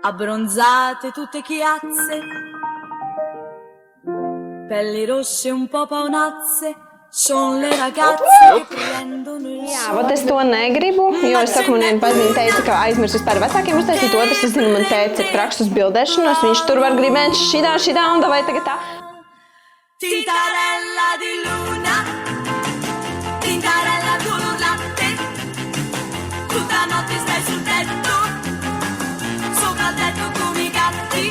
abbronzate tutte chiazze, pelli rosse un po' paonazze, son le ragazze che prendono il Jā, vat es to negribu, jo es saku, man viena paziņa teica, ka aizmirst vispār vecākiem uztaisīt. Otrs, es zinu, man tētis ir traks uz bildēšanos, viņš tur var gribēt šitā, un vai tagad tā. Tintarella di luna, tintarella tu non latte, tutta notte stai sul tetto, sopra il tetto come i gatti,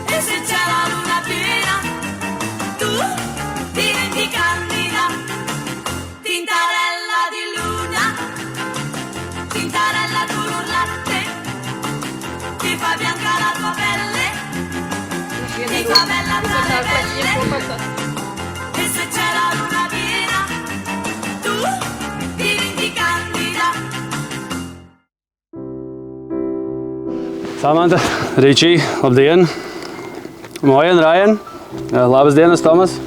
e se c'è la luna piena, tu diventi candida. Tintarella di luna, tintarella tu non latte, ti fa bianca la tua pelle, ti fa bella tra le belle, e se c'è la luna piena, tu diventi candida. Samanta, Ričī, labdien! Mojen, Rajan! Labas dienas, Tomas!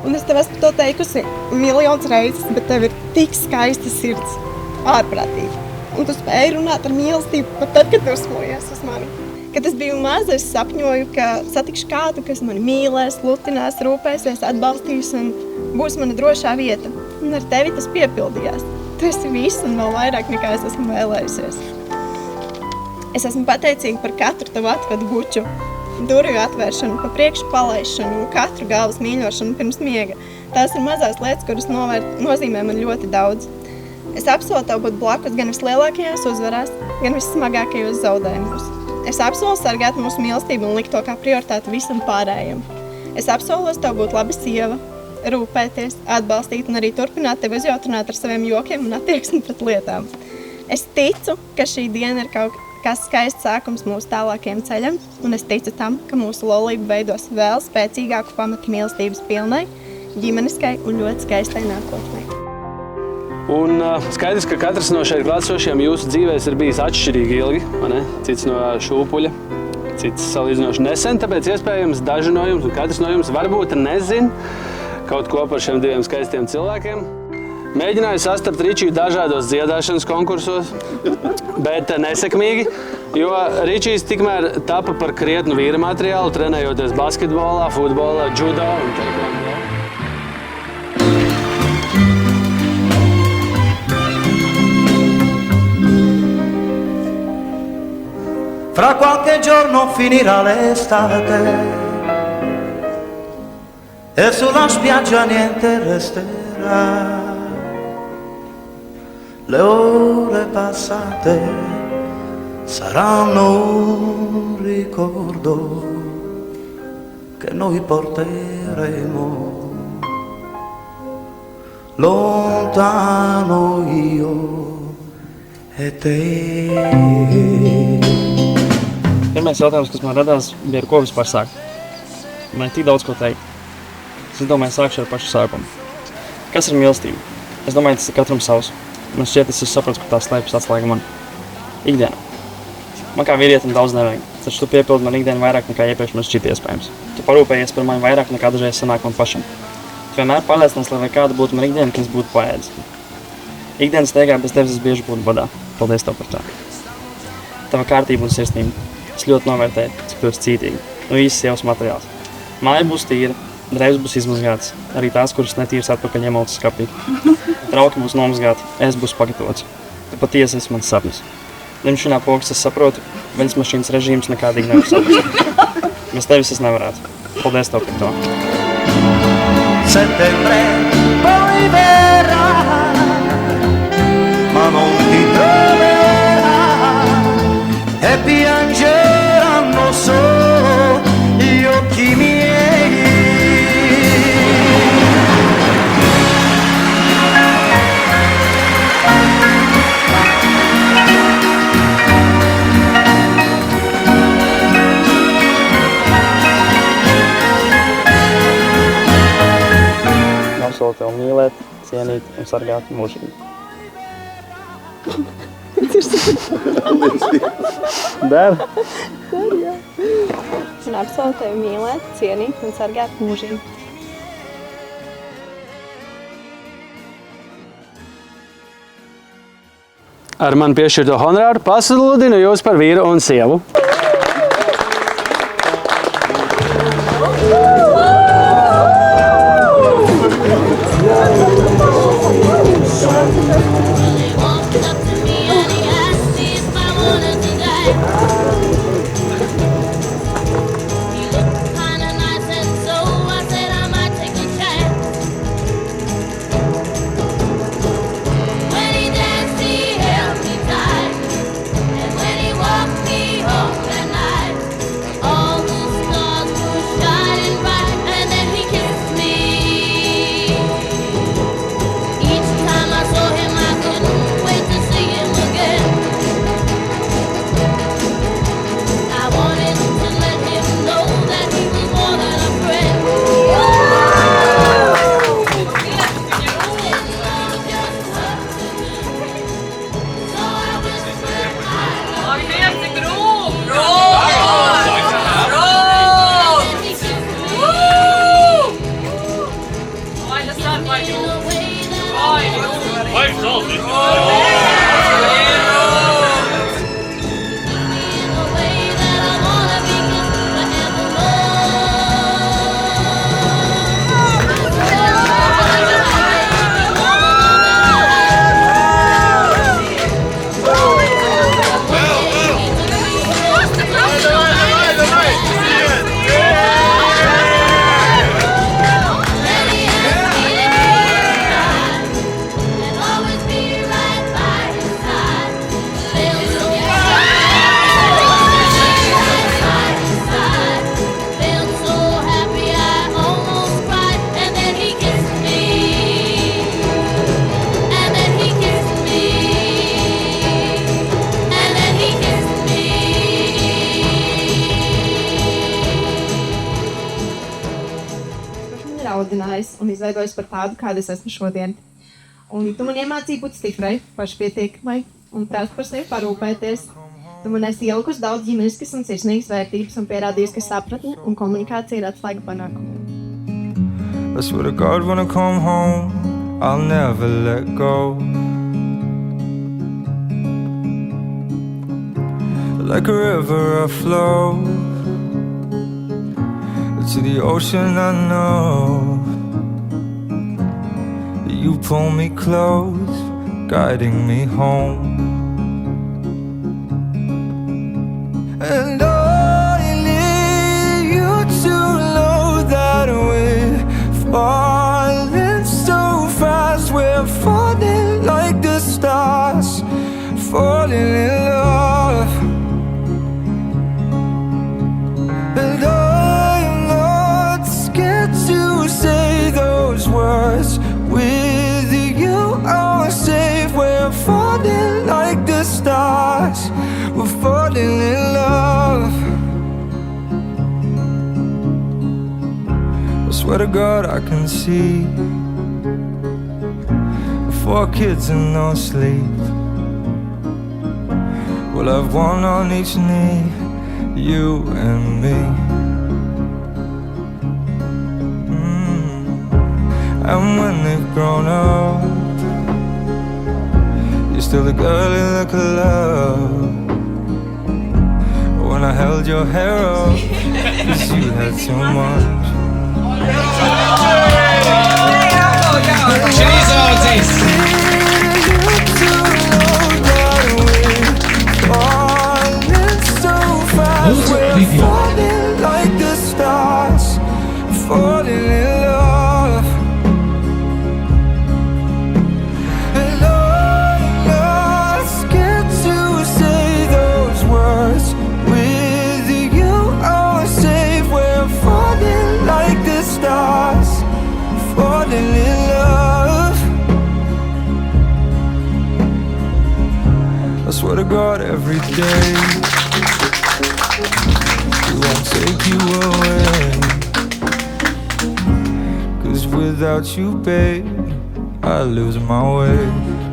Un es tev esmu to teikusi miljonus reizes, bet tev ir tik skaista sirds, ārprātīgi. Un tu spēji runāt ar mīlestību pat tad, kad dusmojies uz mani. Kad es biju maza, es sapņoju, ka satikšu kādu, kas mani mīlēs, lutinās, rūpēsies, atbalstīs un būs mana drošā vieta. Un ar tevi tas piepildījās. Tu esi viss un vēl vairāk nekā es esmu vēlējusies. Es esmu pateicīga par katru tavu atvadu buču, durvju atvēršanu, pa priekšu palaišanu un katru galvas mīļošanu pirms miega. Tās ir mazās lietas, kuras nozīmē man ļoti daudz. Es apsolu tev būt blakus gan vislielākajās uzvarās, gan vissmagākajos zaudējumos. Es apsolu sargāt mūsu mīlestību un likt to kā prioritāti visam pārējiem. Es apsolos tev būt laba sieva, rūpēties, atbalstīt un arī turpināt tevi uzjautrināt ar saviem jokiem un attieksmi pret lietām. Es ticu, ka šī diena ir kaut kas skaists sākums mūsu tālākajam ceļam, un es ticu tam, ka mūsu laulība veidos vēl spēcīgāku pamatu mīlestības pilnai, ģimeniskai un ļoti skaistai nākotnē. Un skaidrs, ka katrs no šeit klātsošiem jūsu dzīvēs ir bijis atšķirīgi ilgi, vai ne? Cits no šūpuļa, cits salīdzinoši nesen, tāpēc iespējams daži no jums un katrs no jums varbūt nezin kaut ko par šiem diviem skaistiem cilvēkiem. Mēģināju sastapt Ričiju dažādos dziedāšanas konkursos, bet nesekmīgi, jo Ričijs tikmēr tapa par krietnu vīra materiālu, trenējoties basketbolā, futbolā, džudo un taekwondo. Fra qualche giorno finirà l'estate e sulla spiaggia niente resterà. Le ore passate saranno un ricordo che noi porteremo lontano io e te. Pirmais jautājums, kas man radās, bija ar ko vispār sākt. Man ir tik daudz ko teikt. Es domāju, sākšu ar pašu sākumu. Kas ir mīlestība? Es domāju, tas ir katram savs. Man šķiet, es saprotu, ka tā slēpjas atslēga man. Ikdiena. Man kā vīrietim daudz nevajag, taču tu piepildi man ikdienu vairāk nekā iepriekš man šķiet iespējams. Tu parūpējies par mani vairāk nekā dažreiz sanāk man pašam. Tu vienmēr pārliecinies, lai kāda būtu man ikdiena, kas būtu paēdis. Ikdienas steigā bez tevis es bieži būtu badā. Paldies tev par tā. Tava kārtība un sirsnība. Es ļoti novērtēju, cik tu esi cītīgi. Nu īsts sievas materiāls. Māja būs tīra, drēbes būs izmazgātas, arī tās, kuras netīras atpakaļ iemaltas skapī. Trauki būs nomazgāti, ēst būs pagatavots. Tu patiesi esi mans sapnis. Limšanā pogas es saprotu, veļas mašīnas režīms nekādīgi nevar saprast. Bez tevis es nevarētu. Paldies tev par to. Settembre poi verrà, ma non ti troverà e piangeranno solo gli occhi miei. cienīt un sargāt mūžīgi. Der? Un apsolu tevi mīlēt, cienīt un sargāt mūžīgi. Ar man piešķirto honorāru pasludinu jūs par vīru un sievu. Audinājis un izveidojis par tādu, kāda es esmu šodien. Un tu man iemācīji būt stiprai, pašpietiekamai un tās par sevi parūpēties. Tu man esi ielikusi daudz ģimeniskas un sirsnīgas vērtības un pierādījis, ka sapratne un komunikācija ir atslēga panākumu. I swear to God when I come home, I'll never let go. Like a river I flow to the ocean I know. You pull me close, guiding me home. And I need you to know that we're falling so fast. We're falling like the stars, falling in love. And I'm not scared to say those words. With you I'm safe. We're falling like the stars. We're falling in love. I swear to God I can see 4 kids and no sleep. We'll have one on each knee, you and me. And when they've grown up, you're still the girl in the club. When I held your hair up, 'cause you had too much. We're falling like the stars, falling in love. And I'm not scared to say those words. With you I'm safe. We're falling like the stars, falling in love. I swear to God every day we won't take you away. 'Cause without you, babe, I lose my way.